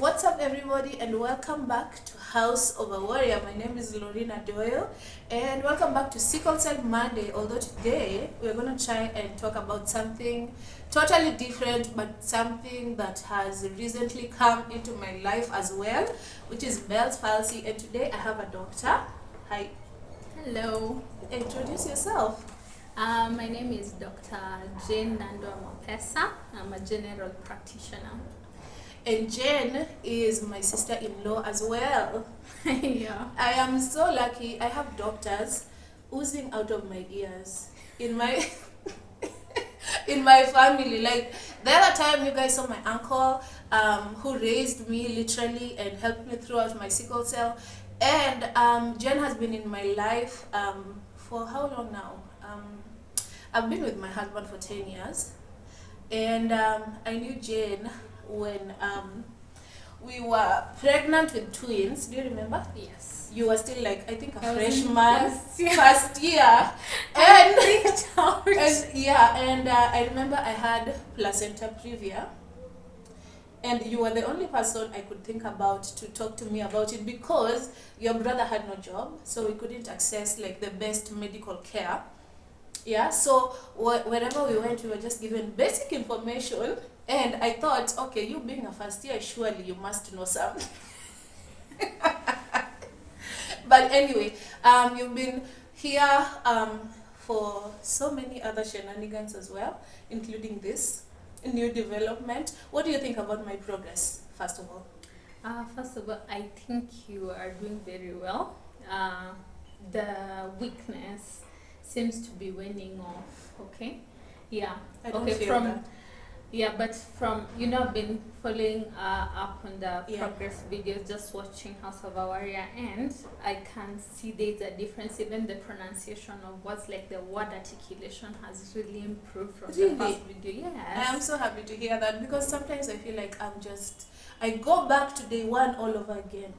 What's up, everybody, and welcome back to House of a Warrior. My name is Lorena Doyle, and welcome back to Sickle Monday. Although today we're going to try and talk about something totally different, but something that has recently come into my life as well, which is Bell's palsy. And today I have a doctor. Hi. Hello. Introduce yourself. My name is Dr. Jane Nando Mapesa. I'm a general practitioner. And Jen is my sister-in-law as well. Yeah. I am so lucky. I have doctors oozing out of my ears in my in my family. Like the other time, you guys saw my uncle, who raised me literally and helped me throughout my sickle cell. And Jen has been in my life for how long now? I've been with my husband for 10 years, and I knew Jen when we were pregnant with twins. Do you remember? Yes. You were still like, I think, a I was freshman, in first year. I freaked out. And I remember I had placenta previa, and you were the only person I could think about to talk to me about it, because your brother had no job, so we couldn't access like the best medical care. Yeah, so wherever we went, we were just given basic information. And I thought, okay, you being a first year, surely you must know something. But anyway, you've been here for so many other shenanigans as well, including this new development. What do you think about my progress, first of all? First of all, I think you are doing very well. The weakness seems to be waning off. Okay. Yeah. I don't okay. feel that. Yeah, but from, I've been following up on the Yeah. progress videos, just watching House of a Warrior, and I can see there's a difference. Even the pronunciation of words, like the word articulation, has really improved from Really? the first video. Yes. I am so happy to hear that, because sometimes I feel like I go back to day one all over again.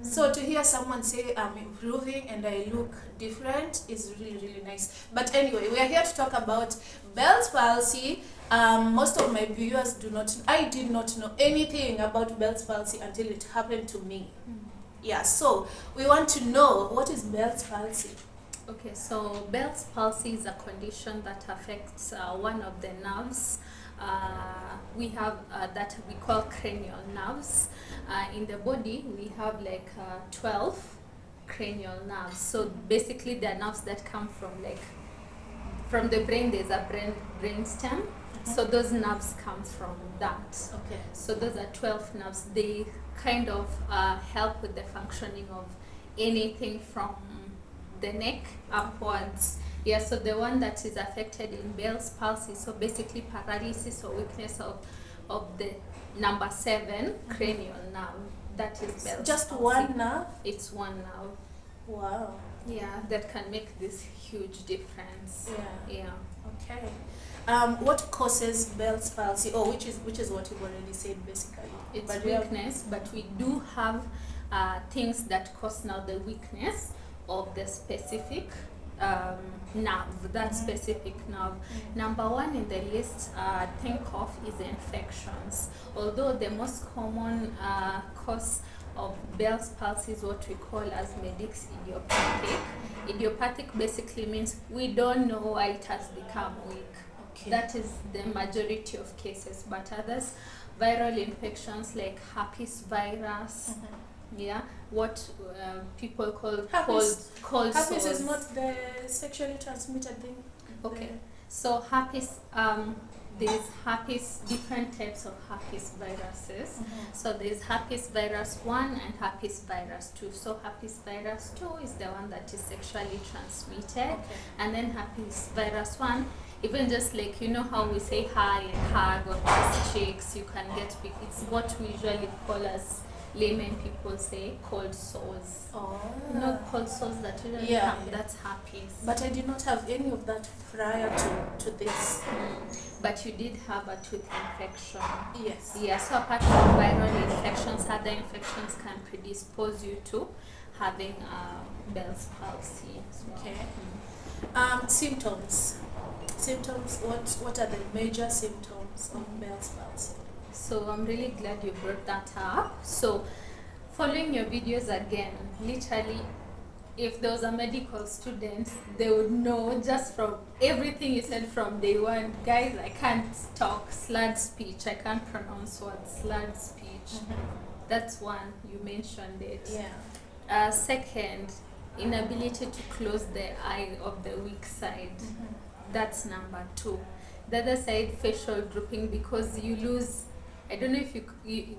So to hear someone say I'm improving and I look different is really, really nice. But anyway, we are here to talk about Bell's palsy. Most of my viewers I did not know anything about Bell's palsy until it happened to me. Yeah, so we want to know, what is Bell's palsy? Okay, so Bell's palsy is a condition that affects one of the nerves. We have that we call cranial nerves. In the body, we have like 12 cranial nerves. So basically, they're nerves that come from the brain. There's a brain stem. So those nerves come from that. Okay. So those are 12 nerves. They kind of help with the functioning of anything from the neck upwards. Yeah, so the one that is affected in Bell's palsy, so basically paralysis or weakness of the number 7 cranial nerve. That is Bell's Just palsy. one nerve? It's one nerve. Wow. Yeah, that can make this huge difference. Yeah. Okay. What causes Bell's palsy? Oh, which is what you've already said, basically. It's But weakness, but we do have things that cause now the weakness of the specific nerve, that specific nerve. Number one in the list, think of, is infections. Although the most common cause of Bell's palsy is what we call as Medic's idiopathic. Idiopathic basically means we don't know why it has become weak. Okay. That is the majority of cases, but others, viral infections like herpes virus. Yeah, what people call Herpes. cold Herpes sores. is not the sexually transmitted thing. Okay, so herpes, there's herpes, different types of herpes viruses. So there's herpes virus 1 and herpes virus 2. So herpes virus 2 is the one that is sexually transmitted. Okay. And then herpes virus 1, even just like, how we say hi and hug on these cheeks, you can get, it's what we usually call as layman people say cold sores. Oh. Cold sores that usually Yeah, come, yeah. that's herpes. But I did not have any of that prior to this. But you did have a tooth infection. Yes. Yeah, so apart from viral infections, other infections can predispose you to having Bell's palsy as well. Okay. Symptoms. What are the major symptoms of Bell's palsy? So I'm really glad you brought that up. So following your videos again, literally, if there was a medical student, they would know just from everything you said from day one. Guys, I can't talk, slurred speech. I can't pronounce words, slurred speech. That's one, you mentioned it. Yeah. Second, inability to close the eye of the weak side. That's number 2. The other side, facial drooping, because you lose. I don't know if you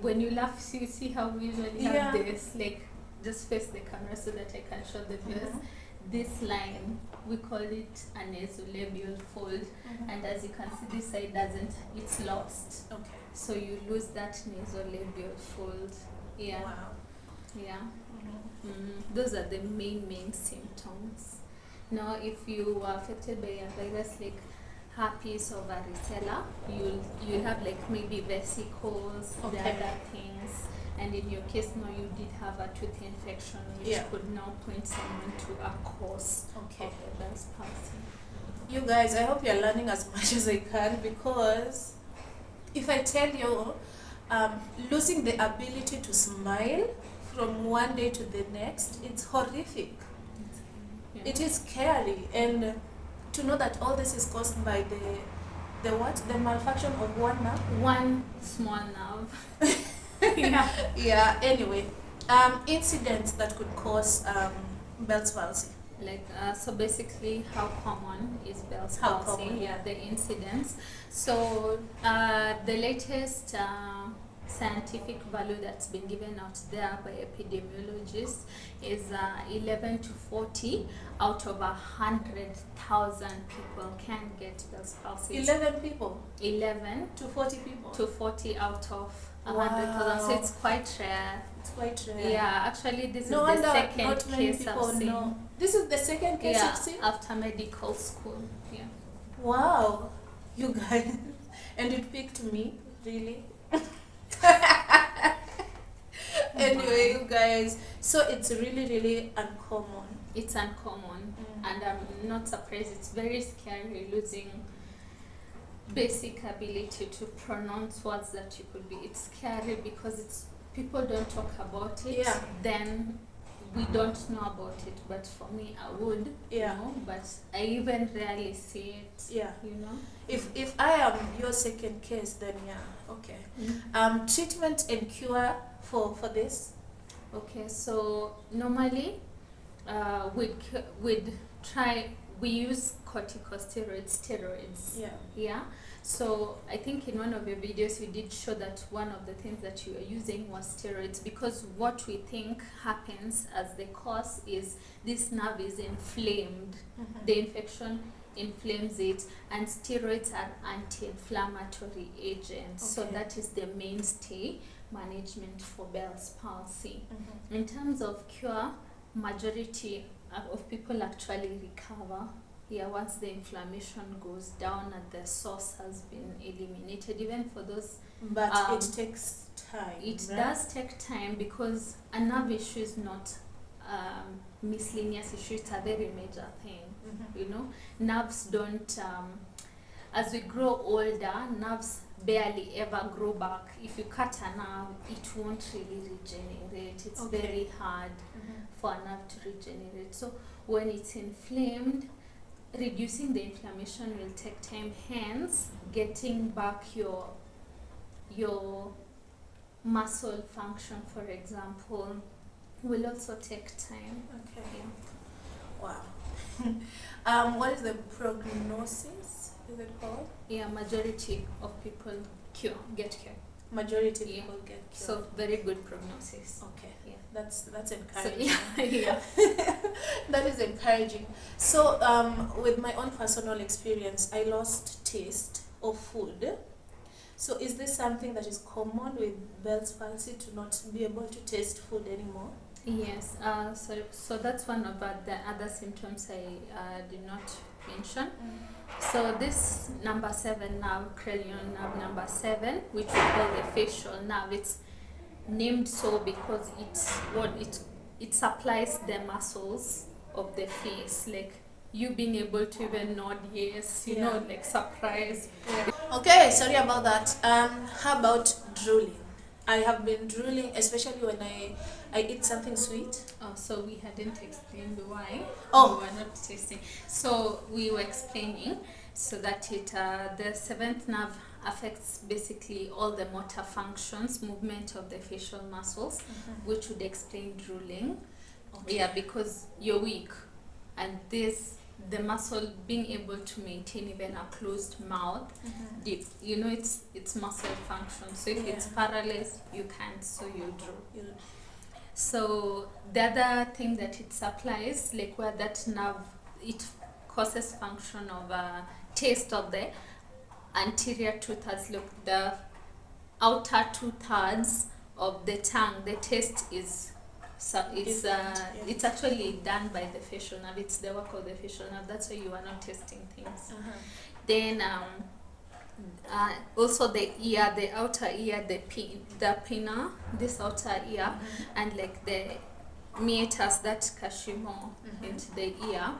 when you laugh, you see how we usually have this, like, just face the camera so that I can show the viewers. This line, we call it a nasolabial fold, and as you can see, this side doesn't, it's lost. Okay. So you lose that nasolabial fold. Yeah. Wow. Yeah. Those are the main symptoms. Now, if you are affected by a virus like herpes or varicella, you'll have like maybe vesicles, the other things. And in your case now, you did have a tooth infection, which could now point someone to a cause of the Bell's palsy. You guys, I hope you're learning as much as I can, because if I tell you, losing the ability to smile from one day to the next, it's horrific. Yeah. It is scary, and to know that all this is caused by the malfunction of one nerve. One small nerve. Yeah. Anyway, incidents that could cause Bell's palsy. Like so basically, how common is Bell's How palsy? common, Yeah, the incidence. So the latest scientific value that's been given out there by epidemiologists is 11 to 40 out of 100,000 people can get Bell's palsy. 11 people. 11 to 40 people. to 40 out of 100,000. So it's quite rare. It's quite rare. Yeah, actually, this No is the wonder second not many case people I've seen. know. This is the second case Yeah, you've seen? after medical school. Yeah. Wow, you guys. And it picked me, really. Anyway, you guys, so it's really uncommon. It's uncommon, and I'm not surprised. It's very scary losing basic ability to pronounce words that you could be. It's scary because it's people don't talk about it. Yeah. Then we don't know about it. But for me, I would. Yeah. You know, but I even rarely see it. Yeah. You know. If I am your second case, then yeah, okay. Treatment and cure for this. Okay, so normally we use steroids. Yeah. Yeah. So I think in one of your videos you did show that one of the things that you are using was steroids, because what we think happens as the cause is this nerve is inflamed. The infection inflames it, and steroids are anti-inflammatory agents. So that is the mainstay management for Bell's palsy. In terms of cure, majority of people actually recover. Yeah, once the inflammation goes down and the source has been eliminated, even for those. But it takes time. It right? does take time, because a nerve issue is not miscellaneous issue. It's a very major thing. You know, nerves don't. As we grow older, nerves barely ever grow back. If you cut a nerve, it won't really regenerate. It's very hard for a nerve to regenerate. So when it's inflamed, reducing the inflammation will take time. Hence, getting back your muscle function, for example, will also take time. Okay. Wow. What is the prognosis? Is it called? Yeah, majority of people get cured. Majority people get cured. So very good prognosis. Okay. Yeah. That's So, encouraging. yeah. That is encouraging. So with my own personal experience, I lost taste of food. So is this something that is common with Bell's palsy, to not be able to taste food anymore? Yes. So that's one of the other symptoms I did not mention. So this number 7 nerve, cranial nerve number 7, which we call the facial nerve, it's named so because it supplies the muscles of the face. Like you being able to even nod yes, you know, like surprise. Okay, sorry about that. How about drooling? I have been drooling, especially when I eat something sweet. Oh, so we hadn't explained why Oh. we were not tasting. So we were explaining so that the seventh nerve affects basically all the motor functions, movement of the facial muscles, which would explain drooling. Okay. Yeah, because you're weak, and the muscle being able to maintain even a closed mouth, you know, it's muscle function. So if it's paralyzed, you can't, so you drool. So the other thing that it supplies, like where that nerve, it causes function of taste of the anterior two-thirds. Look, the outer two-thirds of the tongue, the taste is it's actually done by the facial nerve. It's the work of the facial nerve. That's why you are not tasting things. Then also the ear, the outer ear, the pinna, this outer ear, and like the meatus, that kashimo into the ear,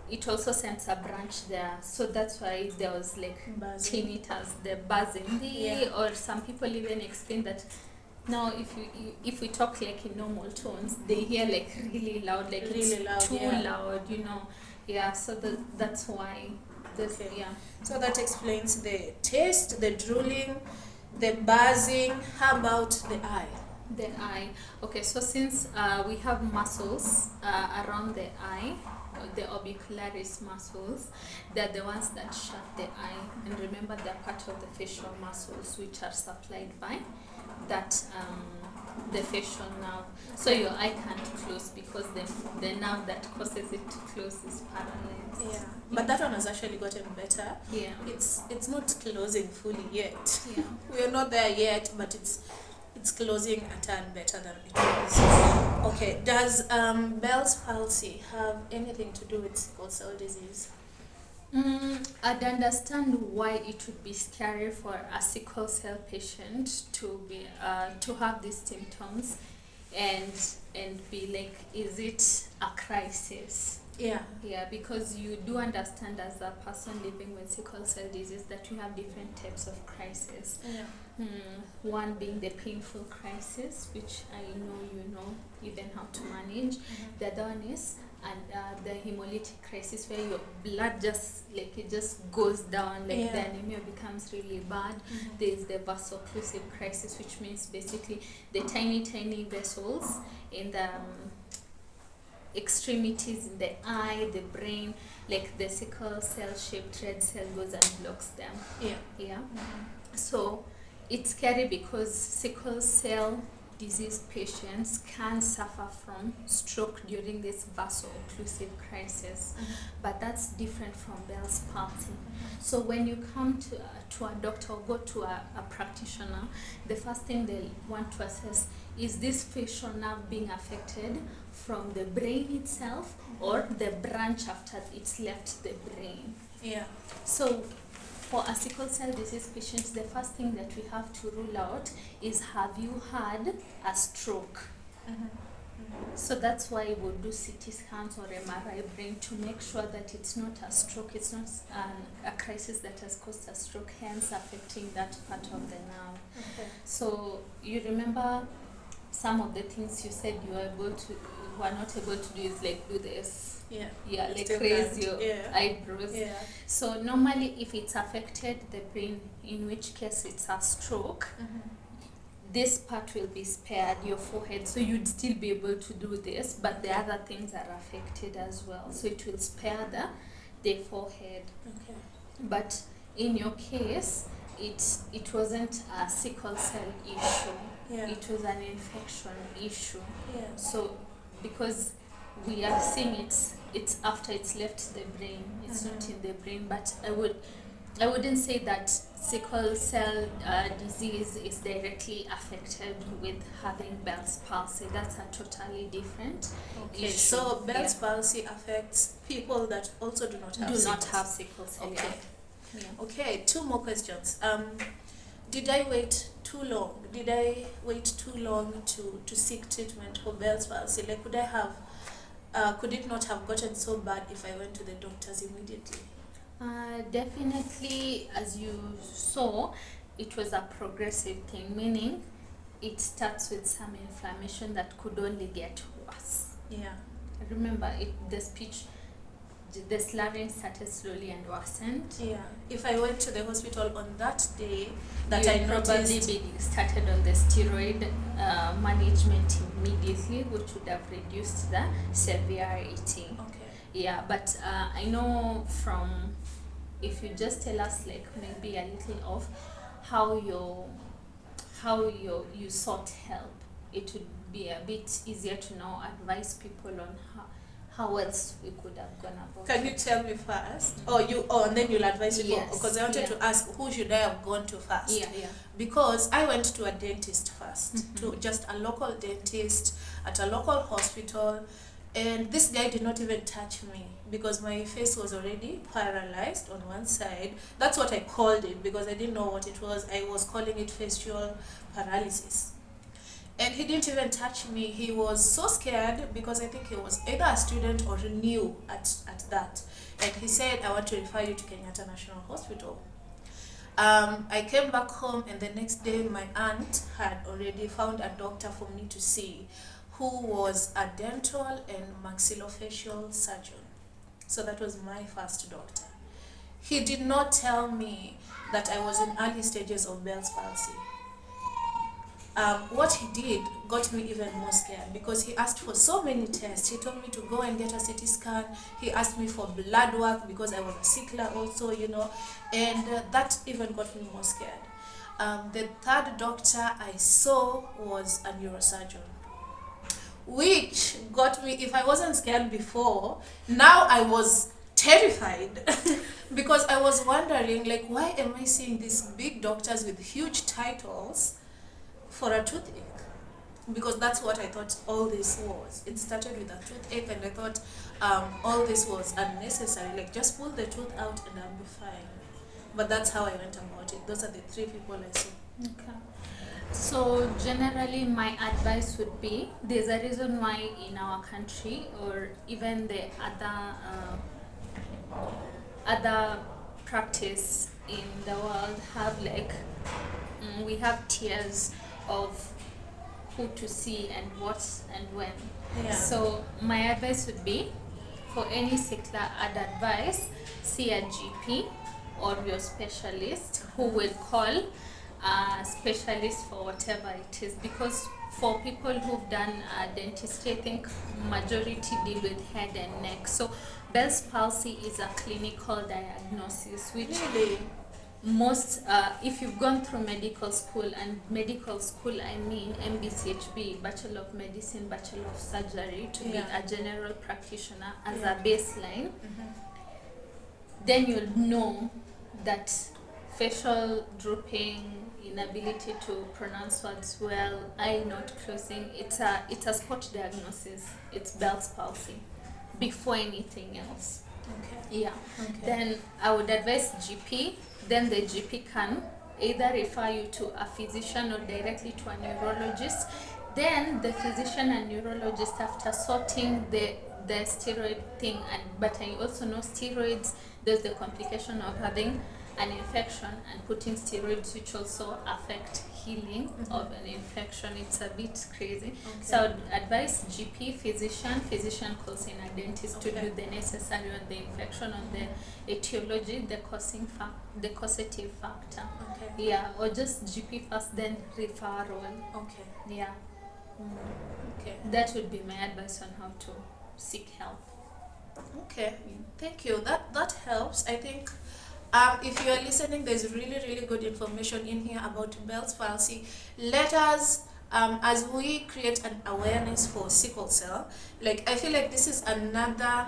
it also sends a branch there. So that's why there was like tinnitus, the buzzing, or some people even explain that now if we talk like in normal tones, they hear like really loud, like really it's loud, too loud, you know. So that's why this. So that explains the taste, the drooling, the buzzing. How about the eye? The eye. Okay, so since we have muscles around the eye, the orbicularis muscles, they're the ones that shut the eye. And remember, they're part of the facial muscles, which are supplied by that the facial nerve. So your eye can't close because the nerve that causes it to close is paralyzed. But that one has actually gotten better. It's not closing fully yet. We are not there yet, but it's closing a ton better than it was. Okay, does Bell's palsy have anything to do with sickle cell disease? I'd understand why it would be scary for a sickle cell patient to be to have these symptoms and be like, is it a crisis? Because you do understand as a person living with sickle cell disease that you have different types of crisis. One being the painful crisis, which I know you know even how to manage. The other one is the hemolytic crisis, where your blood just like it just goes down, like the anemia becomes really bad. There's the vaso-occlusive crisis, which means basically the tiny vessels in the extremities, in the eye, the brain, like the sickle cell shaped red cell goes and blocks them. So it's scary because sickle cell disease patients can suffer from stroke during this vaso-occlusive crisis, but that's different from Bell's palsy. So when you come to a doctor or go to a practitioner, the first thing they want to assess is this facial nerve being affected from the brain itself or the branch after it's left the brain. So for a sickle cell disease patient, the first thing that we have to rule out is, have you had a stroke? So that's why we'll do CT scans or MRI brain to make sure that it's not a stroke, it's not a crisis that has caused a stroke, hence affecting that part of the nerve. So you remember some of the things you said you were not able to do is like do this. Like raise your eyebrows. So normally if it's affected the brain, in which case it's a stroke, this part will be spared, your forehead, so you'd still be able to do this, but the other things are affected as well, so it will spare the forehead. But in your case, it wasn't a sickle cell issue, it was an infection issue. So because we are seeing it's after it's left the brain, it's not in the brain. But I wouldn't say that sickle cell disease is directly affected with having Bell's palsy. That's a totally different issue. So Bell's palsy affects people that also do not have sickle cell. Okay, two more questions. Did I wait too long? Did I wait too long to seek treatment for Bell's palsy? Like, could I have could it not have gotten so bad if I went to the doctors immediately? Definitely, as you saw, it was a progressive thing, meaning it starts with some inflammation that could only get worse. Yeah. Remember, the slurring started slowly and worsened. Yeah. If I went to the hospital on that day, that you I probably noticed. be started on the steroid management immediately, which would have reduced the severity. Okay. Yeah, but I know from, if you just tell us like maybe a little of how you sought help, it would be a bit easier to now advise people on how else we could have gone about Can you tell me first? And then you'll advise people. Yes, Because I wanted yeah. to ask, who should I have gone to first? Yeah. Because I went to a dentist first, to just a local dentist at a local hospital, and this guy did not even touch me because my face was already paralyzed on one side. That's what I called it because I didn't know what it was. I was calling it facial paralysis. And he didn't even touch me. He was so scared because I think he was either a student or new at that. And he said, I want to refer you to Kenyatta National Hospital. I came back home, and the next day my aunt had already found a doctor for me to see, who was a dental and maxillofacial surgeon. So that was my first doctor. He did not tell me that I was in early stages of Bell's palsy. What he did got me even more scared because he asked for so many tests. He told me to go and get a CT scan. He asked me for blood work because I was a sickler also, and that even got me more scared. The third doctor I saw was a neurosurgeon, which got me, if I wasn't scared before, now I was terrified because I was wondering, like, why am I seeing these big doctors with huge titles for a toothache? Because that's what I thought all this was. It started with a toothache, and I thought all this was unnecessary. Like, just pull the tooth out and I'll be fine. But that's how I went about it. Those are the three people I saw. Okay. So generally my advice would be, there's a reason why in our country or even the other practice in the world have like we have tiers of who to see and what and when. Yeah. So my advice would be, for any sickler, I'd advise see a GP or your specialist who will call a specialist for whatever it is, because for people who've done dentistry, I think majority deal with head and neck. So Bell's palsy is a clinical diagnosis, which Really? most if you've gone through medical school, and medical school I mean MBCHB, Bachelor of Medicine, Bachelor of Surgery, to be a general practitioner as a baseline, then you'll know that facial drooping, inability to pronounce words well, eye not closing, it's a spot diagnosis. It's Bell's palsy before anything else. Okay. Yeah. Okay. Then I would advise GP. Then the GP can either refer you to a physician or directly to a neurologist. Then the physician and neurologist, after sorting the steroid thing, but I also know steroids, there's the complication of having an infection and putting steroids, which also affect healing of an infection. It's a bit crazy. Okay. So I would advise GP, physician calls in a dentist to do the necessary on the infection, on the etiology, the causative factor. Okay. Yeah, or just GP first, then referral. Okay. Yeah. Okay. That would be my advice on how to seek help. Okay. Thank you. That helps. I think if you are listening, there's really good information in here about Bell's palsy. Let us, as we create an awareness for sickle cell, like I feel like this is another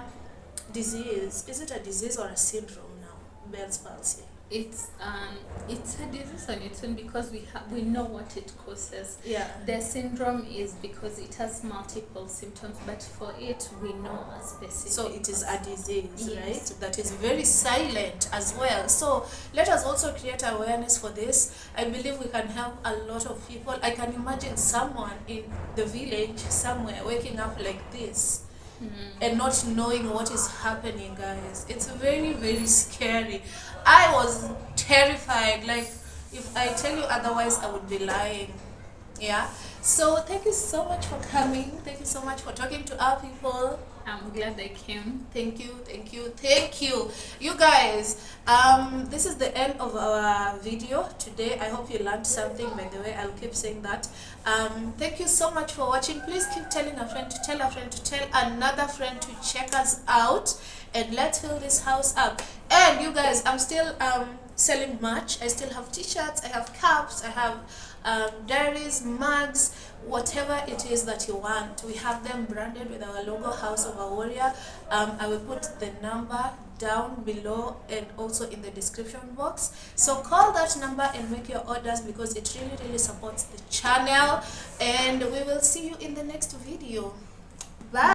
disease. Is it a disease or a syndrome now? Bell's palsy. It's a disease on its own because we know what it causes. Yeah. The syndrome is because it has multiple symptoms, but for it we know a specific. So it is a disease, Yes. right? That is very silent as well. So let us also create awareness for this. I believe we can help a lot of people. I can imagine someone in the village somewhere waking up like this and not knowing what is happening, guys. It's very, very scary. I was terrified. Like, if I tell you otherwise, I would be lying. Yeah. So thank you so much for coming. Thank you so much for talking to our people. I'm glad I came. Thank you, thank you, thank you. You guys, this is the end of our video today. I hope you learned something. By the way, I'll keep saying that. Thank you so much for watching. Please keep telling a friend to tell a friend to tell another friend to check us out, and let's fill this house up. And you guys, I'm still selling merch. I still have t-shirts, I have caps, I have diaries, mugs, whatever it is that you want. We have them branded with our logo, House of a Warrior. I will put the number down below and also in the description box, so call that number and make your orders, because it really supports the channel. And we will see you in the next video.